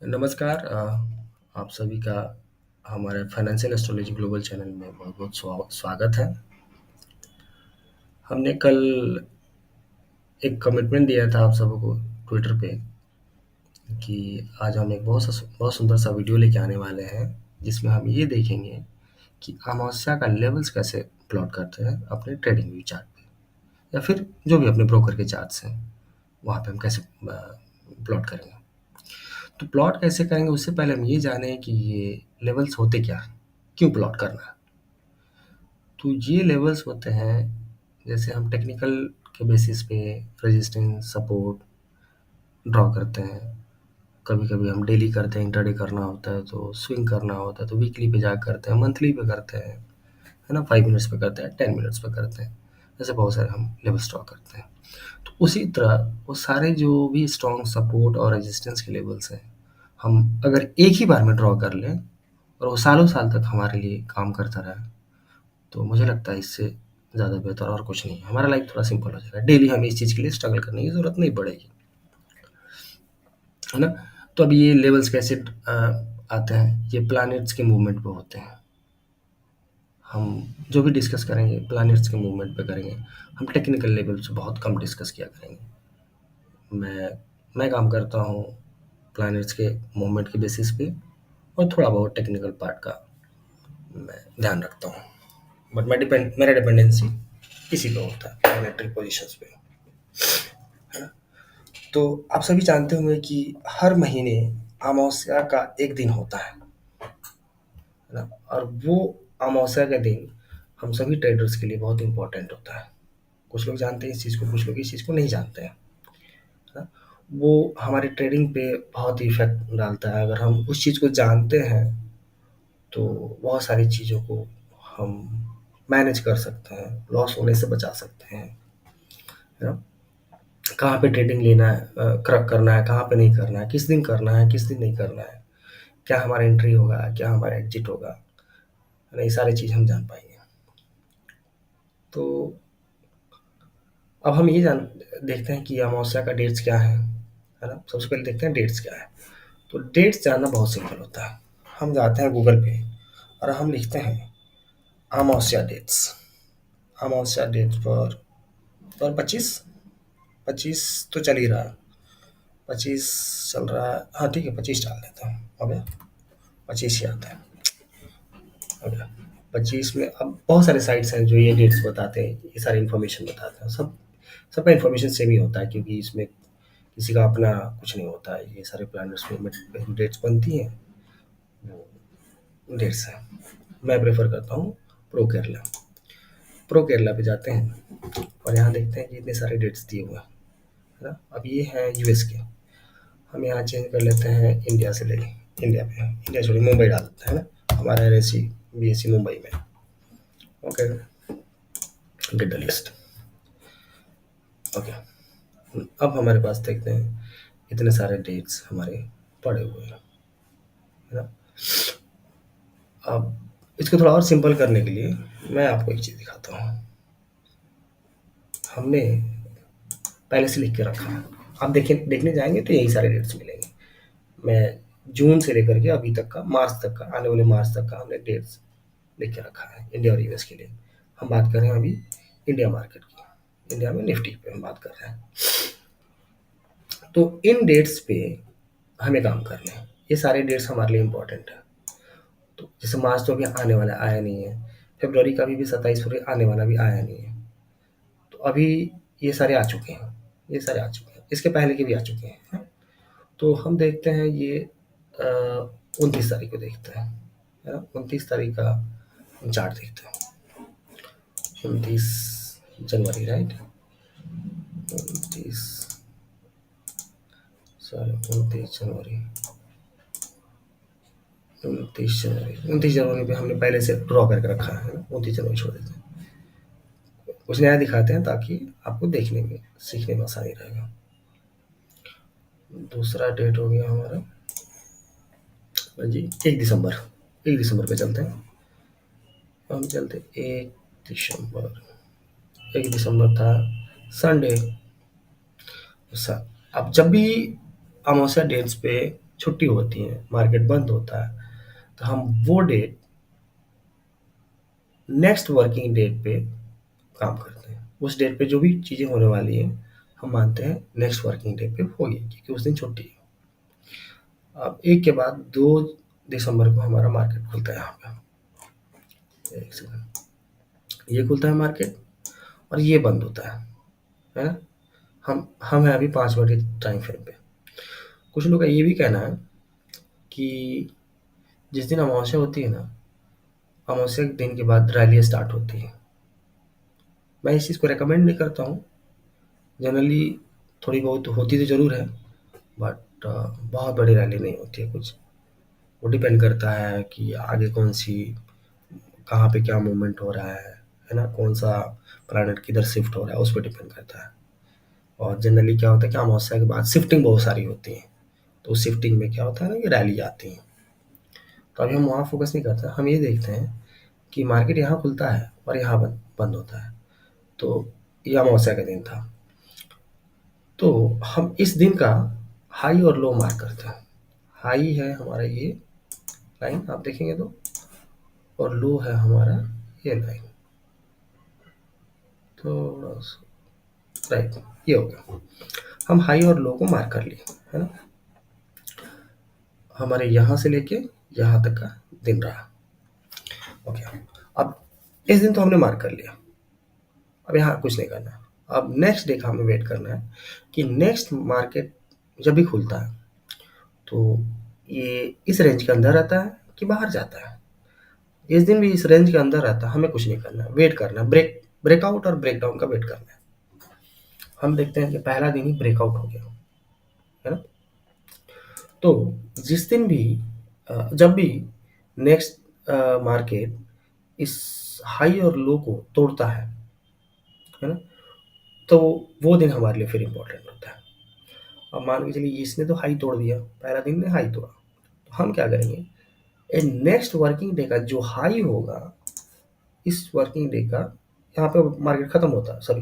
नमस्कार आप सभी का हमारे फाइनेंशियल एस्ट्रोलॉजी ग्लोबल चैनल में बहुत बहुत स्वागत है। हमने कल एक कमिटमेंट दिया था आप सबको ट्विटर पे कि आज हम एक बहुत सुंदर सा वीडियो लेके आने वाले हैं जिसमें हम ये देखेंगे कि अमावस्या का लेवल्स कैसे प्लॉट करते हैं अपने ट्रेडिंग व्यू चार्ट पे या फिर जो भी अपने ब्रोकर के चार्ट्स हैं वहाँ पे हम कैसे प्लॉट करेंगे। तो प्लॉट कैसे करेंगे उससे पहले हम ये जाने कि ये लेवल्स होते क्या हैं, क्यों प्लॉट करना है। तो ये लेवल्स होते हैं जैसे हम टेक्निकल के बेसिस पे रेजिस्टेंस सपोर्ट ड्रॉ करते हैं। कभी कभी हम डेली करते हैं, इंटरडे करना होता है तो स्विंग करना होता है तो वीकली पे जा करते हैं, मंथली पे करते हैं, है ना, 5 मिनट्स पे करते हैं, 10 मिनट्स पे करते हैं। ऐसे बहुत सारे हम लेवल्स ड्रॉ करते हैं। तो उसी तरह वो सारे जो भी स्ट्रॉन्ग सपोर्ट और रेजिस्टेंस के लेवल्स हैं हम अगर एक ही बार में ड्रॉ कर लें और वो सालों साल तक हमारे लिए काम करता रहे तो मुझे लगता है इससे ज़्यादा बेहतर और कुछ नहीं है। हमारा लाइफ थोड़ा सिंपल हो जाएगा, डेली हमें इस चीज़ के लिए स्ट्रगल करने की ज़रूरत नहीं पड़ेगी, है ना। तो अब ये लेवल्स कैसे आते हैं, ये प्लैनेट्स के मूवमेंट पे होते हैं। हम जो भी डिस्कस करेंगे प्लैनेट्स के मूवमेंट पे करेंगे। हम टेक्निकल लेवल से बहुत कम डिस्कस किया करेंगे। मैं मैं काम करता हूँ प्लैनेट्स के मूवमेंट के बेसिस पे और थोड़ा बहुत टेक्निकल पार्ट का मैं ध्यान रखता हूँ। बट मेरा डिपेंडेंसी इसी पे होता है, प्लैनेटरी पोजीशंस पे। तो आप सभी जानते होंगे कि हर महीने अमावस्या का एक दिन होता है ना। और वो अमावस्या का दिन हम सभी ट्रेडर्स के लिए बहुत इंपॉर्टेंट होता है। कुछ लोग जानते हैं इस चीज़ को, कुछ लोग इस चीज़ को नहीं जानते हैं, है ना। वो हमारे ट्रेडिंग पे बहुत ही इफेक्ट डालता है। अगर हम उस चीज़ को जानते हैं तो बहुत सारी चीज़ों को हम मैनेज कर सकते हैं, लॉस होने से बचा सकते हैं, है ना। कहाँ पे ट्रेडिंग लेना है, करना है, कहाँ पे नहीं करना है, किस दिन करना है, किस दिन नहीं करना है, क्या हमारा एंट्री होगा, क्या हमारा एग्जिट होगा, है ना, ये सारी चीज़ हम जान पाएंगे। तो अब हम ये जान देखते हैं कि अमावस्या का डेट्स क्या है ना। सबसे पहले देखते हैं डेट्स क्या है। तो डेट्स जानना बहुत सिंपल होता है। हम जाते हैं गूगल पे और हम लिखते हैं अमावस्या डेट्स। अमावस्या डेट्स पर 25 तो चल ही रहा है। 25 चल रहा है, हाँ ठीक है, 25 डाल देता हूँ। अब 25 ही आता है। अब 25 में अब बहुत सारे साइट्स हैं जो ये डेट्स बताते हैं, ये सारी इन्फॉर्मेशन बताते हैं। सबका इन्फॉर्मेशन सेम ही होता है क्योंकि इसमें किसी का अपना कुछ नहीं होता है। ये सारे प्लानर्स में जो डेट्स बनती हैं वो डेट्स हैं। मैं प्रेफर करता हूँ प्रो केरला। प्रो केरला पे जाते हैं और यहाँ देखते हैं कि इतने सारे डेट्स दिए हुए हैं, है ना। अब ये है यूएस के। हम यहाँ चेंज कर लेते हैं इंडिया से, ले इंडिया पे, इंडिया छोड़िए मुंबई डाल देते हैं ना। हमारा एलआईसी बीएससी मुंबई में। Okay, get the list. Okay, अब हमारे पास देखते हैं इतने सारे डेट्स हमारे पड़े हुए हैं, है ना। अब इसको थोड़ा और सिंपल करने के लिए मैं आपको एक चीज़ दिखाता हूँ। हमने पहले से लिख के रखा है। आप देखने जाएंगे तो यही सारे डेट्स मिलेंगे। मैं जून से लेकर के अभी तक का, मार्च तक का, आने वाले मार्च तक का हमने डेट्स लिख के रखा है इंडिया और यूएस के लिए। हम बात कर रहे हैं अभी इंडिया मार्केट की। इंडिया में निफ्टी पे हम बात कर रहे हैं। तो इन डेट्स पे हमें काम करना है। ये सारे डेट्स हमारे लिए इम्पोर्टेंट है। तो जैसे मार्च तो अभी आने वाला आया नहीं है, फरवरी का भी 27 फरवरी आने वाला भी आया नहीं है। तो अभी ये सारे आ चुके हैं, ये सारे आ चुके हैं, इसके पहले के भी आ चुके हैं। तो हम देखते हैं ये 29 तारीख को देखते हैं, है ना। 29 तारीख का हम चार्ट देखते हैं। 29 जनवरी, राइट। 29 सॉरी 29 जनवरी, 29 जनवरी पे हमने पहले से ड्रॉ करके रखा है ना। 29 जनवरी छोड़ देते हैं, कुछ नया दिखाते हैं ताकि आपको देखने में सीखने में आसानी रहेगा। दूसरा डेट हो गया हमारा जी 1 दिसंबर। 1 दिसंबर पे चलते हैं। हम चलते 1 दिसंबर। 1 दिसंबर था संडे। अब जब भी अमावस्या डेट्स पे छुट्टी होती है, मार्केट बंद होता है, तो हम वो डेट नेक्स्ट वर्किंग डेट पे काम करते हैं। उस डेट पे जो भी चीज़ें होने वाली हैं, हम मानते हैं नेक्स्ट वर्किंग डे पे होगी, क्योंकि उस दिन छुट्टी है। अब एक के बाद 2 दिसंबर को हमारा मार्केट खुलता है यहाँ पे। एक सेकंड, ये खुलता है मार्केट और ये बंद होता है ना? हम हैं अभी 5 बजे टाइम फ्रेम पे। कुछ लोग का ये भी कहना है कि जिस दिन अमावस्या होती है ना, अमावस्या के दिन के बाद रैली स्टार्ट होती है। मैं इस चीज़ को रिकमेंड नहीं करता हूँ। जनरली थोड़ी बहुत होती तो ज़रूर है, बट बहुत बड़ी रैली नहीं होती है कुछ। वो डिपेंड करता है कि आगे कौन सी, कहाँ पे क्या मूवमेंट हो रहा है ना, कौन सा प्लैनेट किधर शिफ्ट हो रहा है, उस पर डिपेंड करता है। और जनरली क्या होता है कि अमावस्या के बाद शिफ्टिंग बहुत सारी होती है, तो उस शिफ्टिंग में क्या होता है ना कि रैली आती है। तो अभी हम वहाँ फोकस नहीं करते, हम ये देखते हैं कि मार्केट यहाँ खुलता है और यहाँ बंद होता है। तो ये अमावस्या का दिन था, तो हम इस दिन का हाई और लो मार्क करते हैं। हाई है हमारा ये लाइन, आप देखेंगे तो, और लो है हमारा ये लाइन। थोड़ा सा राइट, ये हो गया। हम हाई और लो को मार्क कर लिए, है ना? हमारे यहाँ से लेके यहाँ तक का दिन रहा। ओके, अब इस दिन तो हमने मार्क कर लिया, अब यहाँ कुछ नहीं करना। अब नेक्स्ट डे का हमें वेट करना है कि नेक्स्ट मार्केट जब भी खुलता है तो ये इस रेंज के अंदर रहता है कि बाहर जाता है। इस दिन भी इस रेंज के अंदर रहता है, हमें कुछ नहीं करना, वेट करना, ब्रेकआउट और ब्रेकडाउन का वेट करना है। हम देखते हैं कि पहला दिन ही ब्रेकआउट हो गया, है ना? तो जिस दिन भी जब भी नेक्स्ट मार्केट इस हाई और लो को तोड़ता है ना, तो वो दिन हमारे लिए फिर इम्पोर्टेंट होता है। अब मान के चलिए इसने तो हाई तोड़ दिया, पहला दिन ने हाई तोड़ा, तो हम क्या करेंगे, नेक्स्ट वर्किंग डे का जो हाई होगा, इस वर्किंग डे का, यहाँ पे मार्केट खत्म होता है, सॉरी,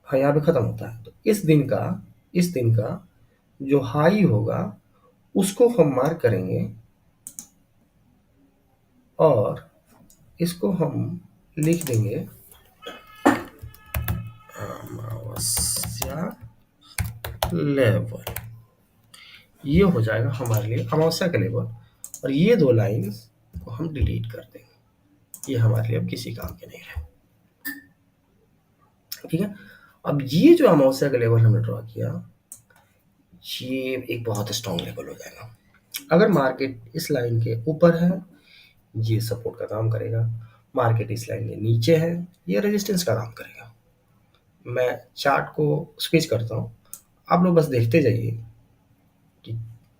हाँ यहाँ पे खत्म होता है, तो इस दिन का जो हाई होगा उसको हम मार्क करेंगे और इसको हम लिख देंगे अमावस्या लेवल। ये हो जाएगा हमारे लिए अमावस्या का लेवल, और ये 2 लाइंस को हम डिलीट कर देंगे, ये हमारे लिए अब किसी काम के नहीं रहे। ठीक है, अब ये जो अमावस्या का लेवल हमने ड्रॉ किया, ये एक बहुत स्ट्रॉन्ग लेवल हो जाएगा। अगर मार्केट इस लाइन के ऊपर है, ये सपोर्ट का काम करेगा। मार्केट इस लाइन के नीचे है, ये रेजिस्टेंस का काम करेगा। मैं चार्ट को स्विच करता हूँ, आप लोग बस देखते जाइए कि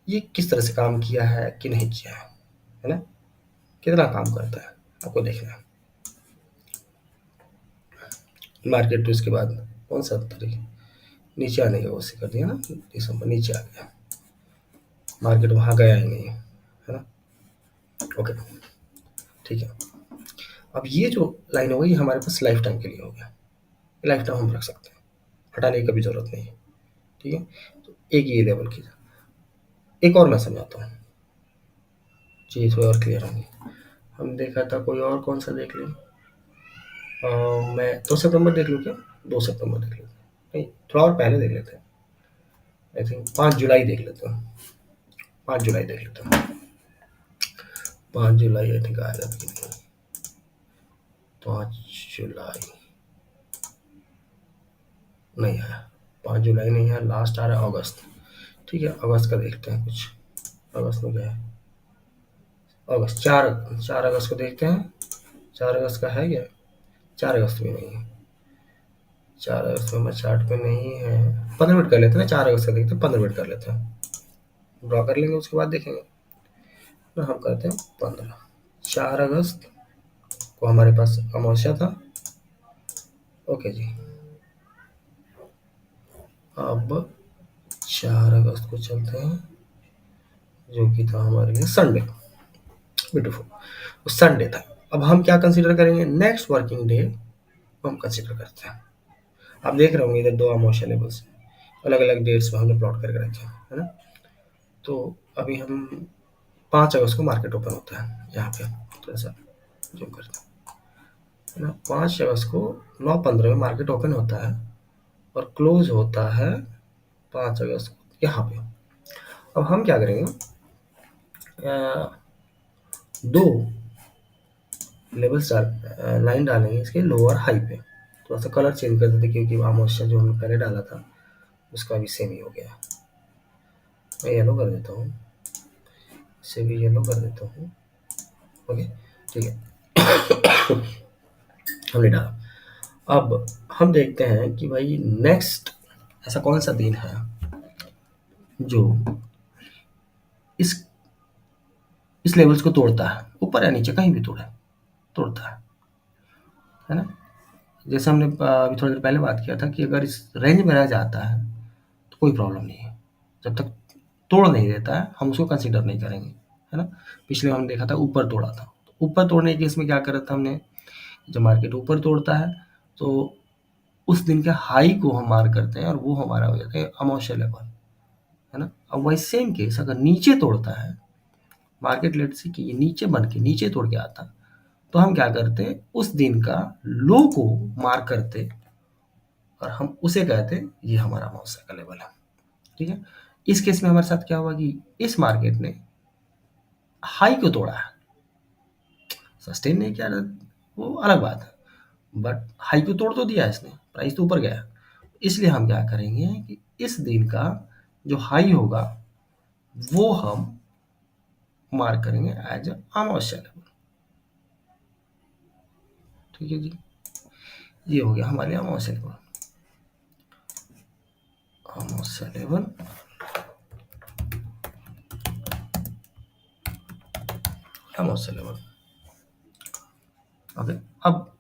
ये किस तरह से काम किया है कि नहीं किया है ना, कितना काम करता है, आपको देखना है। मार्केट तो इसके बाद कौन सा तरीके नीचे आने का कोशिश कर दिया ना, दिसंबर नीचे आ गया, मार्केट वहाँ गया ही नहीं है ना। ओके, ठीक है। अब ये जो लाइन हो गई, हमारे पास लाइफ टाइम के लिए हो गया, लाइफ टाइम हम रख सकते हैं, हटाने की कभी जरूरत नहीं है। ठीक है, तो एक ये लेवल की, एक और मैं समझाता हूँ, चीज़ थोड़ी और क्लियर होंगी। हम देखा था, कोई और कौन सा देख लें, मैं 2 सितंबर देख लूँ क्या? 2 सितंबर देख लेते हैं, नहीं थोड़ा और पहले देख लेते हैं, आई थिंक 5 जुलाई देख लेते हैं, 5 जुलाई देख लेते हैं। 5 जुलाई आई थिंक आएगा कि नहीं, 5 जुलाई नहीं आया, 5 जुलाई नहीं है, लास्ट आ रहा है अगस्त। ठीक है, अगस्त का देखते हैं कुछ, अगस्त में क्या है, अगस्त 4 अगस्त को देखते हैं। 4 अगस्त का है क्या? 4 अगस्त में नहीं है, 4 अगस्त में मैं चार्ट पे नहीं है, 15 मिनट कर लेते हैं ना, 4 अगस्त का देखते हैं, 15 मिनट कर लेते हैं, ड्रॉ कर लेंगे, उसके बाद देखेंगे। तो हम करते हैं 15, 4 अगस्त को हमारे पास अमावस्या था। ओके जी, अब 4 अगस्त को चलते हैं, जो कि था हमारे लिए संडे, ब्यूटीफुल, वो संडे था। अब हम क्या कंसीडर करेंगे, नेक्स्ट वर्किंग डे हम कंसीडर करते हैं। आप देख रहे होंगे इधर 2 अमावस्या लेवल्स अलग अलग डेट्स में हमने प्लॉट करके रखे हैं, है ना। तो अभी हम 5 अगस्त को मार्केट ओपन होता है, यहाँ पे थोड़ा सा जूम करते हैं ना। 5 अगस्त को 9:15 में मार्केट ओपन होता है और क्लोज होता है 5 अगस्त को यहाँ पे। अब हम क्या करेंगे, दो लेवल्स लाइन डालेंगे इसके लोअर हाई पे। थोड़ा सा कलर चेंज कर देते क्योंकि अमावस्या जो हमने पहले डाला था उसका भी सेम ही हो गया। मैं येलो कर देता हूँ, इसे भी येलो कर देता हूँ। ओके, ठीक है। हमने डाला। अब हम देखते हैं कि भाई नेक्स्ट ऐसा कौन सा दिन है जो इस इस लेवल्स को तोड़ता है, ऊपर या नीचे कहीं भी तोड़ता है ना। जैसे हमने अभी थोड़ी देर पहले बात किया था कि अगर इस रेंज में रह जाता है तो कोई प्रॉब्लम नहीं है, जब तक तोड़ नहीं देता है हम उसको कंसीडर नहीं करेंगे, है ना। पिछले हमने देखा था ऊपर तोड़ा था, तो ऊपर तोड़ने के केस में क्या करा था हमने, जब मार्केट ऊपर तोड़ता है तो उस दिन के हाई को हम मार्क करते हैं और वो हमारा हो जाता है अमावस्या लेवल, है ना। अब वही सेम केस अगर नीचे तोड़ता है मार्केट, लेट से कि ये नीचे बन के नीचे तोड़ के आता, तो हम क्या करते हैं उस दिन का लो को मार्क करते और हम उसे कहते हैं ये हमारा अमावस्या का लेवल है, ठीक है। इस केस में हमारे साथ क्या हुआ कि इस मार्केट ने हाई को तोड़ा है, सस्टेन नहीं किया, वो अलग बात है, बट हाई को तोड़ तो दिया इसने, प्राइस तो ऊपर गया। इसलिए हम क्या करेंगे कि इस दिन का जो हाई होगा वो हम मार्क करेंगे एज अमावस्या लेवल, ठीक है जी। ये हो गया हमारे लिए अमावस्या लेवल। अमावस्या लेवल अमावस्या लेवल। ओके, अब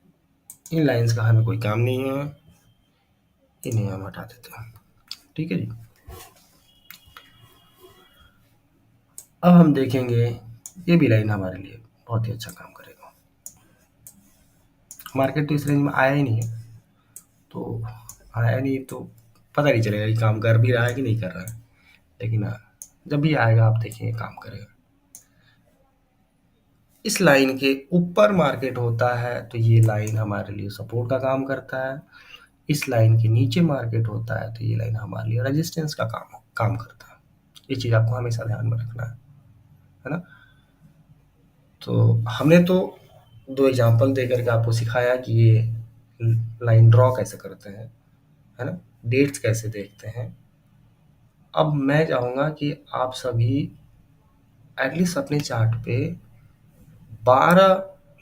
इन लाइंस का हमें कोई काम नहीं है, इन्हें हम हटा देते हैं, ठीक है जी। अब हम देखेंगे ये भी लाइन हमारे लिए बहुत ही अच्छा काम करेगा। मार्केट तो इस रेंज में आया ही नहीं है, तो आया नहीं तो पता नहीं चलेगा कि काम कर भी रहा है कि नहीं कर रहा है, लेकिन हाँ, जब भी आएगा आप देखेंगे काम करेगा। इस लाइन के ऊपर मार्केट होता है तो ये लाइन हमारे लिए सपोर्ट का काम करता है, इस लाइन के नीचे मार्केट होता है तो ये लाइन हमारे लिए रेजिस्टेंस का काम करता है। ये चीज़ आपको हमेशा ध्यान में रखना है ना। तो हमने तो दो एग्जांपल दे करके आपको सिखाया कि ये लाइन ड्रॉ कैसे करते हैं, है ना, डेट्स कैसे देखते हैं। अब मैं चाहूँगा कि आप सभी एटलीस्ट अपने चार्ट पे 12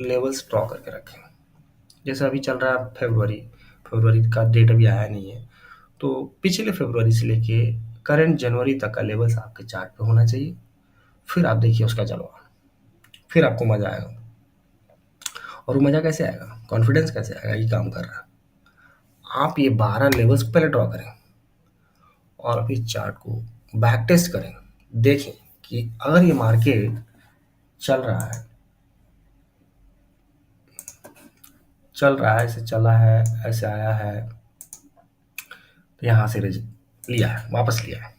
लेवल्स ड्रॉ करके रखें। जैसे अभी चल रहा है फरवरी का डेट अभी आया नहीं है, तो पिछले फरवरी से लेके करंट जनवरी तक का लेवल्स आपके चार्ट पे होना चाहिए। फिर आप देखिए उसका जलवा, फिर आपको मज़ा आएगा। और वो मज़ा कैसे आएगा, कॉन्फिडेंस कैसे आएगा ये काम कर रहा है। आप ये 12 लेवल्स पहले ड्रॉ करें और फिर चार्ट को बैक टेस्ट करें, देखें कि अगर ये मार्केट चल रहा है ऐसे चला है, ऐसे आया है, तो यहाँ से लिया है, वापस लिया है,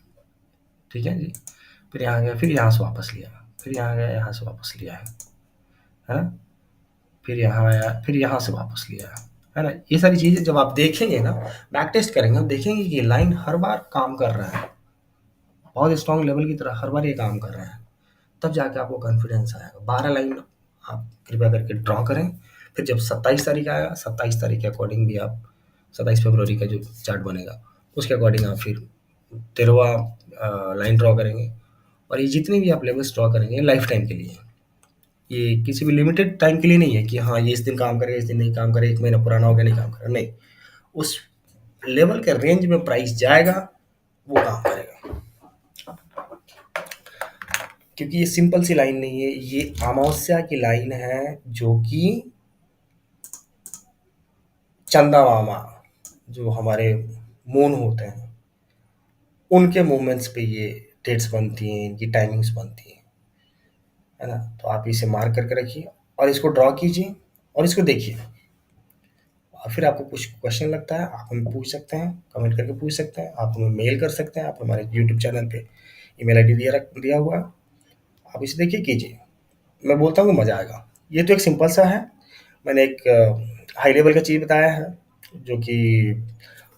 ठीक है जी। फिर यहाँ गया, फिर यहाँ से वापस लिया, फिर यहाँ गया, यहाँ से वापस लिया है ना। फिर यहाँ आया, फिर यहाँ से वापस लिया है ना। ये सारी चीज़ें जब आप देखेंगे ना, बैक टेस्ट करेंगे, आप देखेंगे कि लाइन हर बार काम कर रहा है, बहुत स्ट्रॉन्ग लेवल की तरह हर बार ये काम कर रहा है, तब जाके आपको कॉन्फिडेंस आएगा। 12 लाइन आप कृपया करके ड्रॉ करें। फिर जब 27 तारीख आएगा, 27 तारीख के अकॉर्डिंग भी आप 27 फरवरी का जो चार्ट बनेगा उसके अकॉर्डिंग आप फिर 13वां लाइन ड्रॉ करेंगे। और ये जितने भी आप लेवल्स ड्रॉ करेंगे लाइफ टाइम के लिए, ये किसी भी लिमिटेड टाइम के लिए नहीं है कि हाँ ये इस दिन काम करेगा, इस दिन नहीं काम करेगा, 1 महीना पुराना हो गया नहीं काम करेगा, नहीं। उस लेवल के रेंज में प्राइस जाएगा वो काम करेगा, क्योंकि ये सिंपल सी लाइन नहीं है, ये अमावस्या की लाइन है जो कि चंदा मामा जो हमारे मून होते हैं उनके मूवमेंट्स पे ये डेट्स बनती हैं, इनकी टाइमिंग्स बनती हैं, है ना। तो आप इसे मार्क करके रखिए और इसको ड्रॉ कीजिए और इसको देखिए। और फिर आपको कुछ क्वेश्चन लगता है आप हमें पूछ सकते हैं, कमेंट करके पूछ सकते हैं, आप हमें मेल कर सकते हैं, आप हमारे यूट्यूब चैनल पे ईमेल आईडी दिया हुआ है, आप इसे देखिए, कीजिए। मैं बोलता हूँ कि मज़ा आएगा। ये तो एक सिंपल सा है। मैंने एक हाई लेवल का चीज़ बताया है, जो कि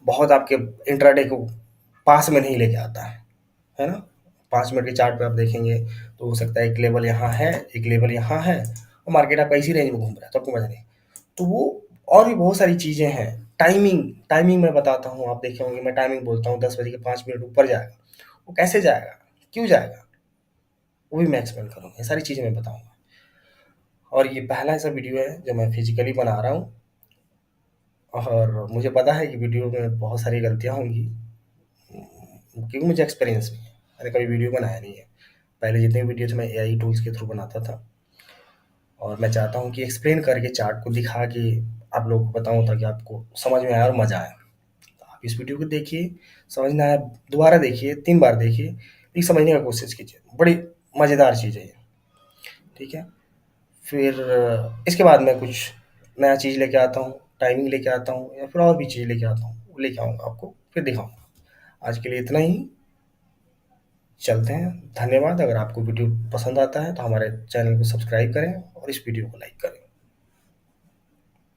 बहुत आपके इंट्राडे को पास में नहीं लेके आता है ना? 5 मिनट के चार्ट पे आप देखेंगे तो हो सकता है एक लेवल यहाँ है, एक लेवल यहाँ है और मार्केट आपका इसी रेंज में घूम रहा है, तो आपको मज़ा नहीं। तो वो और भी बहुत सारी चीज़ें हैं। टाइमिंग टाइमिंग मैं बताता हूँ, आप देखे होंगे मैं टाइमिंग बोलता हूँ 10 बजे के 5 मिनट ऊपर जाएगा। वो कैसे जाएगा? क्यों जाएगा? वो भी मैं एक्सप्लेन करूँगा, ये सारी चीज़ें मैं बताऊँगा। और ये पहला ऐसा वीडियो है जो मैं फिज़िकली बना रहा हूँ, और मुझे पता है कि वीडियो में बहुत सारी गलतियाँ होंगी, क्योंकि मुझे एक्सपीरियंस भी है। मैंने कभी वीडियो बनाया नहीं है। पहले जितने वीडियो थे मैं एआई टूल्स के थ्रू बनाता था, और मैं चाहता हूँ कि एक्सप्लेन करके चार्ट को दिखा के आप लोगों को बताऊँ, ताकि आपको समझ में आए और मज़ा आए। तो आप इस वीडियो को देखिए, समझ ना आए दोबारा देखिए, 3 बार देखिए, लेकिन समझने का कोशिश कीजिए। बड़ी मज़ेदार चीज़ है ये, ठीक है? फिर इसके बाद मैं कुछ नया चीज़ लेके आता हूँ, टाइमिंग लेके आता हूँ, या फिर और भी चीज़ लेके आता हूँ, वो लेके आऊँगा आपको, फिर दिखाऊँगा। आज के लिए इतना ही, चलते हैं। धन्यवाद। अगर आपको वीडियो पसंद आता है तो हमारे चैनल को सब्सक्राइब करें और इस वीडियो को लाइक करें।